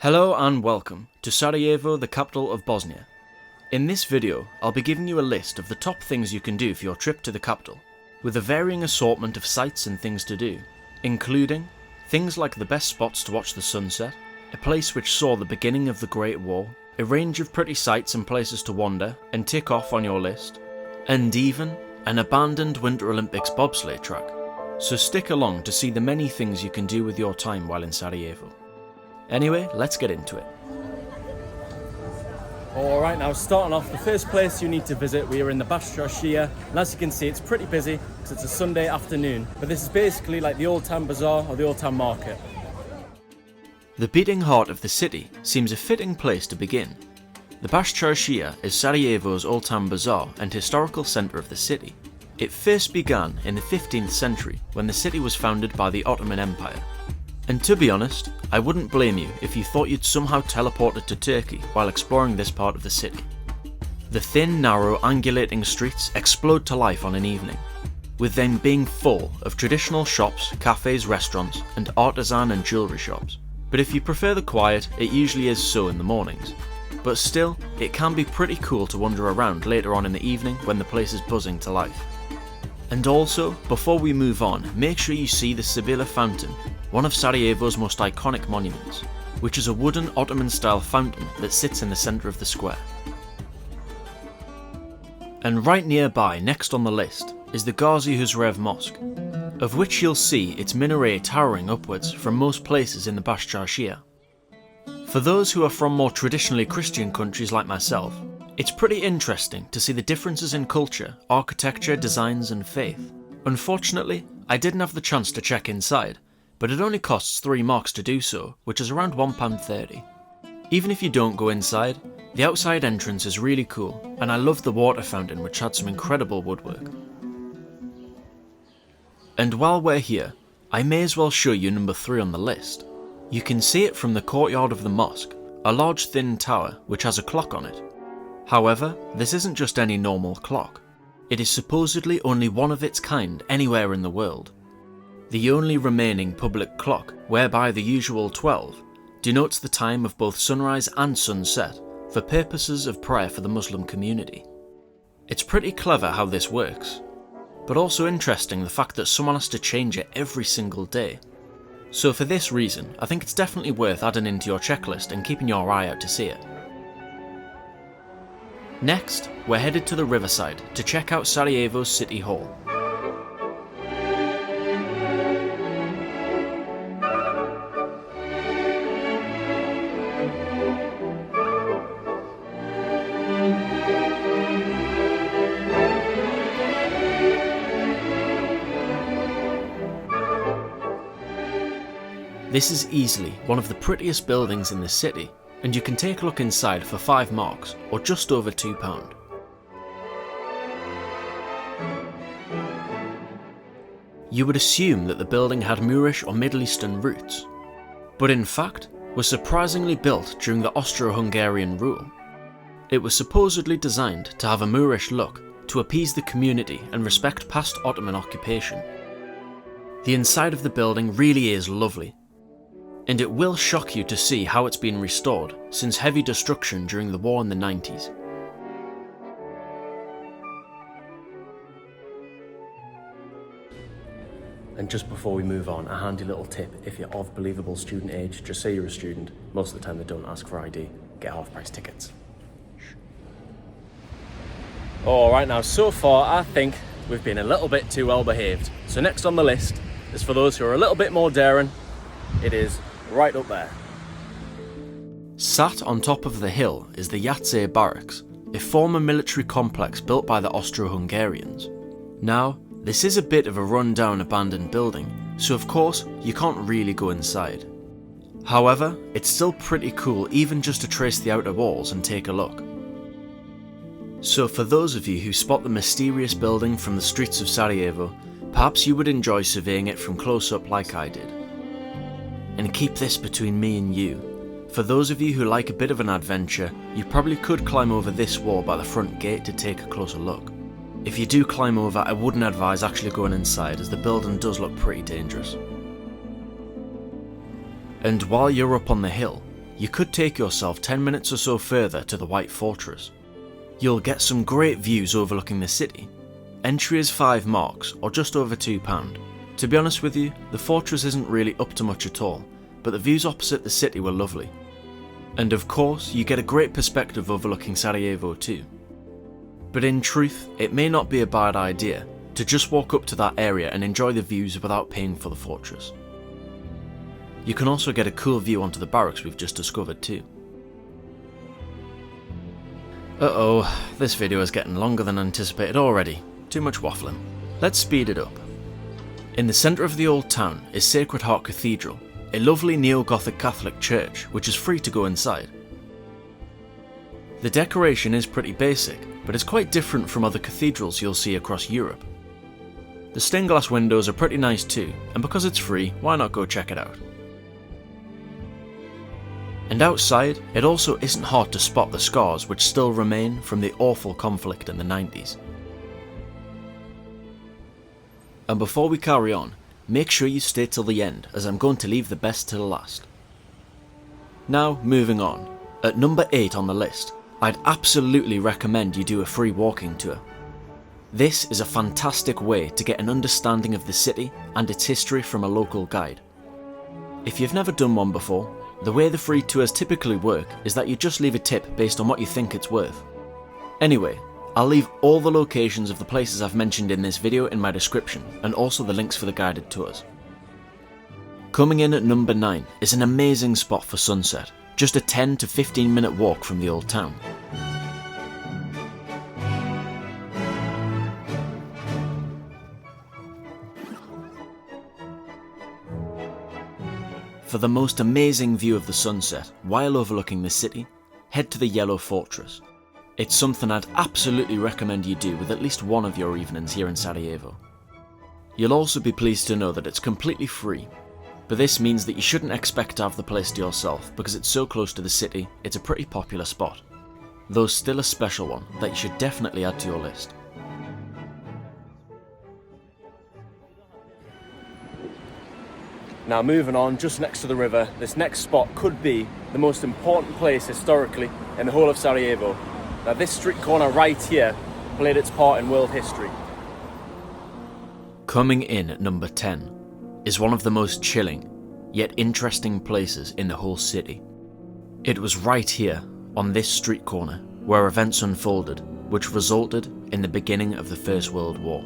Hello and welcome to Sarajevo, the capital of Bosnia. In this video, I'll be giving you a list of the top things you can do for your trip to the capital, with a varying assortment of sights and things to do, including things like the best spots to watch the sunset, a place which saw the beginning of the Great War, a range of pretty sights and places to wander and tick off on your list, and even an abandoned Winter Olympics bobsleigh track. So stick along to see the many things you can do with your time while in Sarajevo. Anyway, let's get into it. Alright, now starting off, the first place you need to visit, we are in the Baščaršija, and as you can see it's pretty busy because it's a Sunday afternoon, but this is basically like the Old Town Bazaar or the Old Town Market. The beating heart of the city seems a fitting place to begin. The Baščaršija is Sarajevo's Old Town Bazaar and historical centre of the city. It first began in the 15th century when the city was founded by the Ottoman Empire. And to be honest, I wouldn't blame you if you thought you'd somehow teleported to Turkey while exploring this part of the city. The thin, narrow, undulating streets explode to life on an evening, with them being full of traditional shops, cafes, restaurants, and artisan and jewellery shops. But if you prefer the quiet, it usually is so in the mornings. But still, it can be pretty cool to wander around later on in the evening when the place is buzzing to life. And also, before we move on, make sure you see the Sibila Fountain, one of Sarajevo's most iconic monuments, which is a wooden Ottoman-style fountain that sits in the centre of the square. And right nearby, next on the list, is the Gazi Husrev Mosque, of which you'll see its minaret towering upwards from most places in the Baščaršija. For those who are from more traditionally Christian countries like myself, it's pretty interesting to see the differences in culture, architecture, designs and faith. Unfortunately, I didn't have the chance to check inside, but it only costs 3 marks to do so, which is around £1.30. Even if you don't go inside, the outside entrance is really cool, and I love the water fountain which had some incredible woodwork. And while we're here, I may as well show you number 3 on the list. You can see it from the courtyard of the mosque, a large thin tower which has a clock on it. However, this isn't just any normal clock. It is supposedly only one of its kind anywhere in the world. The only remaining public clock, whereby the usual 12, denotes the time of both sunrise and sunset for purposes of prayer for the Muslim community. It's pretty clever how this works, but also interesting the fact that someone has to change it every single day. So for this reason, I think it's definitely worth adding into your checklist and keeping your eye out to see it. Next, we're headed to the riverside to check out Sarajevo's City Hall. This is easily one of the prettiest buildings in the city, and you can take a look inside for 5 marks, or just over £2. You would assume that the building had Moorish or Middle Eastern roots, but in fact was surprisingly built during the Austro-Hungarian rule. It was supposedly designed to have a Moorish look to appease the community and respect past Ottoman occupation. The inside of the building really is lovely, and it will shock you to see how it's been restored since heavy destruction during the war in the 90s. And just before we move on, a handy little tip: if you're of believable student age, just say you're a student. Most of the time they don't ask for ID. Get half-price tickets. Alright, now so far I think we've been a little bit too well behaved. So next on the list is for those who are a little bit more daring. It is right up there. Sat on top of the hill is the Yatse Barracks, a former military complex built by the Austro-Hungarians. Now, this is a bit of a run-down abandoned building, so of course you can't really go inside. However, it's still pretty cool even just to trace the outer walls and take a look. So for those of you who spot the mysterious building from the streets of Sarajevo, perhaps you would enjoy surveying it from close up like I did. And keep this between me and you. For those of you who like a bit of an adventure, you probably could climb over this wall by the front gate to take a closer look. If you do climb over, I wouldn't advise actually going inside, as the building does look pretty dangerous. And while you're up on the hill, you could take yourself 10 minutes or so further to the White Fortress. You'll get some great views overlooking the city. Entry is 5 marks, or just over £2. To be honest with you, the fortress isn't really up to much at all, but the views opposite the city were lovely. And of course, you get a great perspective overlooking Sarajevo too. But in truth, it may not be a bad idea to just walk up to that area and enjoy the views without paying for the fortress. You can also get a cool view onto the barracks we've just discovered too. Uh-oh, this video is getting longer than anticipated already. Too much waffling. Let's speed it up. In the centre of the old town is Sacred Heart Cathedral, a lovely neo-Gothic Catholic church which is free to go inside. The decoration is pretty basic, but it's quite different from other cathedrals you'll see across Europe. The stained glass windows are pretty nice too, and because it's free, why not go check it out? And outside, it also isn't hard to spot the scars which still remain from the awful conflict in the 90s. And before we carry on, make sure you stay till the end, as I'm going to leave the best till last. Now, moving on. At number 8 on the list, I'd absolutely recommend you do a free walking tour. This is a fantastic way to get an understanding of the city and its history from a local guide. If you've never done one before, the way the free tours typically work is that you just leave a tip based on what you think it's worth. Anyway, I'll leave all the locations of the places I've mentioned in this video in my description, and also the links for the guided tours. Coming in at number 9 is an amazing spot for sunset, just a 10 to 15 minute walk from the old town. For the most amazing view of the sunset while overlooking the city, head to the Yellow Fortress. It's something I'd absolutely recommend you do with at least one of your evenings here in Sarajevo. You'll also be pleased to know that it's completely free, but this means that you shouldn't expect to have the place to yourself because it's so close to the city, it's a pretty popular spot, though still a special one that you should definitely add to your list. Now moving on, just next to the river, this next spot could be the most important place historically in the whole of Sarajevo. Now this street corner right here played its part in world history. Coming in at number 10 is one of the most chilling, yet interesting places in the whole city. It was right here, on this street corner, where events unfolded, which resulted in the beginning of the First World War.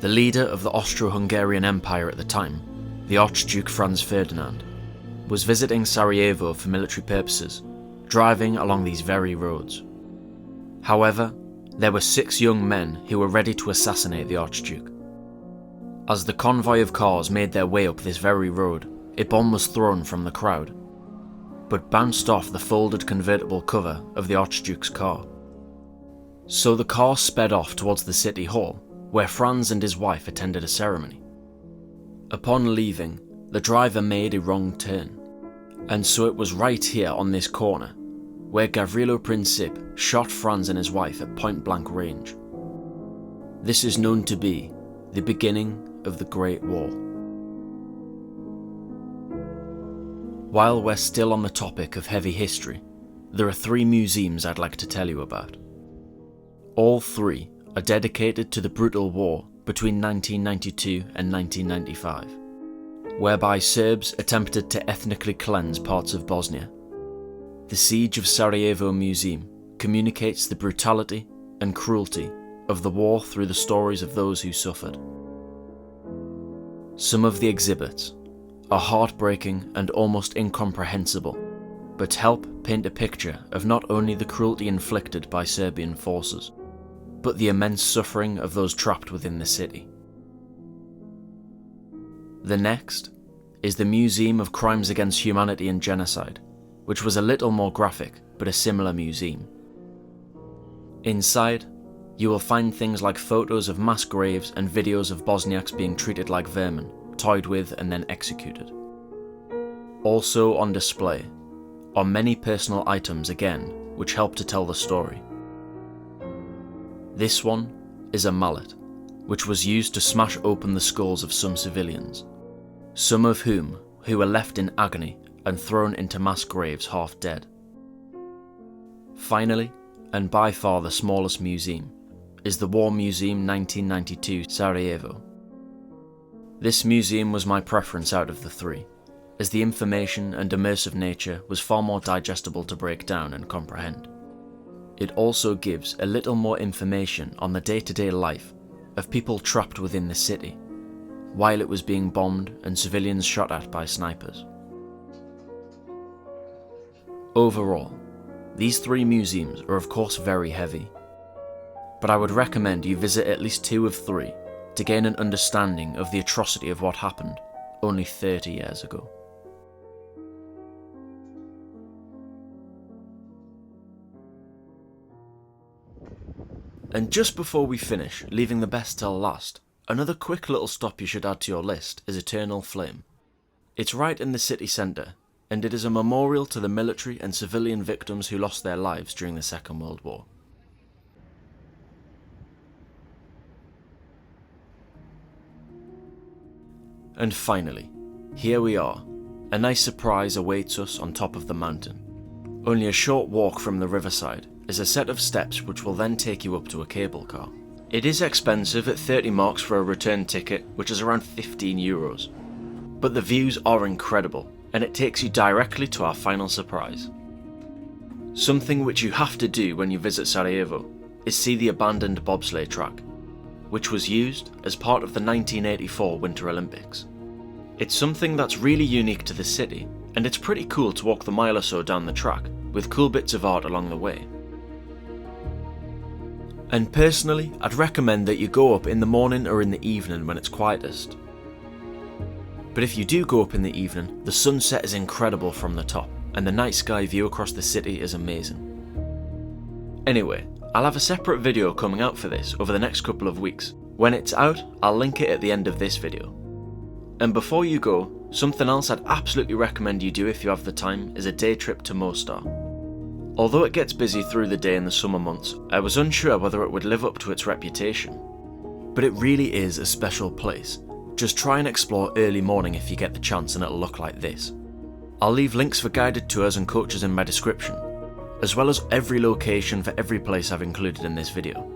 The leader of the Austro-Hungarian Empire at the time, the Archduke Franz Ferdinand, was visiting Sarajevo for military purposes, driving along these very roads. However, there were 6 young men who were ready to assassinate the Archduke. As the convoy of cars made their way up this very road, a bomb was thrown from the crowd, but bounced off the folded convertible cover of the Archduke's car. So the car sped off towards the city hall, where Franz and his wife attended a ceremony. Upon leaving, the driver made a wrong turn, and so it was right here on this corner where Gavrilo Princip shot Franz and his wife at point-blank range. This is known to be the beginning of the Great War. While we're still on the topic of heavy history, there are 3 museums I'd like to tell you about. All 3 are dedicated to the brutal war between 1992 and 1995, whereby Serbs attempted to ethnically cleanse parts of Bosnia. The Siege of Sarajevo Museum communicates the brutality and cruelty of the war through the stories of those who suffered. Some of the exhibits are heartbreaking and almost incomprehensible, but help paint a picture of not only the cruelty inflicted by Serbian forces, but the immense suffering of those trapped within the city. The next is the Museum of Crimes Against Humanity and Genocide, which was a little more graphic, but a similar museum. Inside, you will find things like photos of mass graves and videos of Bosniaks being treated like vermin, toyed with and then executed. Also on display are many personal items again, which help to tell the story. This one is a mallet, which was used to smash open the skulls of some civilians, some of whom were left in agony and thrown into mass graves half dead. Finally, and by far the smallest museum, is the War Museum 1992 Sarajevo. This museum was my preference out of the three, as the information and immersive nature was far more digestible to break down and comprehend. It also gives a little more information on the day-to-day life of people trapped within the city, while it was being bombed and civilians shot at by snipers. Overall, these three museums are of course very heavy, but I would recommend you visit at least 2 of 3 to gain an understanding of the atrocity of what happened only 30 years ago. And just before we finish, leaving the best till last, another quick little stop you should add to your list is Eternal Flame. It's right in the city centre, and it is a memorial to the military and civilian victims who lost their lives during the Second World War. And finally, here we are. A nice surprise awaits us on top of the mountain. Only a short walk from the riverside is a set of steps which will then take you up to a cable car. It is expensive at 30 marks for a return ticket, which is around 15 euros. But the views are incredible, and it takes you directly to our final surprise. Something which you have to do when you visit Sarajevo is see the Abandoned Bobsleigh Track, which was used as part of the 1984 Winter Olympics. It's something that's really unique to the city, and it's pretty cool to walk the mile or so down the track, with cool bits of art along the way. And personally, I'd recommend that you go up in the morning or in the evening when it's quietest. But if you do go up in the evening, the sunset is incredible from the top, and the night sky view across the city is amazing. Anyway, I'll have a separate video coming out for this over the next couple of weeks. When it's out, I'll link it at the end of this video. And before you go, something else I'd absolutely recommend you do if you have the time is a day trip to Mostar. Although it gets busy through the day in the summer months, I was unsure whether it would live up to its reputation. But it really is a special place. Just try and explore early morning if you get the chance and it'll look like this. I'll leave links for guided tours and coaches in my description, as well as every location for every place I've included in this video.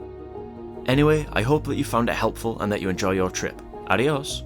Anyway, I hope that you found it helpful and that you enjoy your trip. Adios!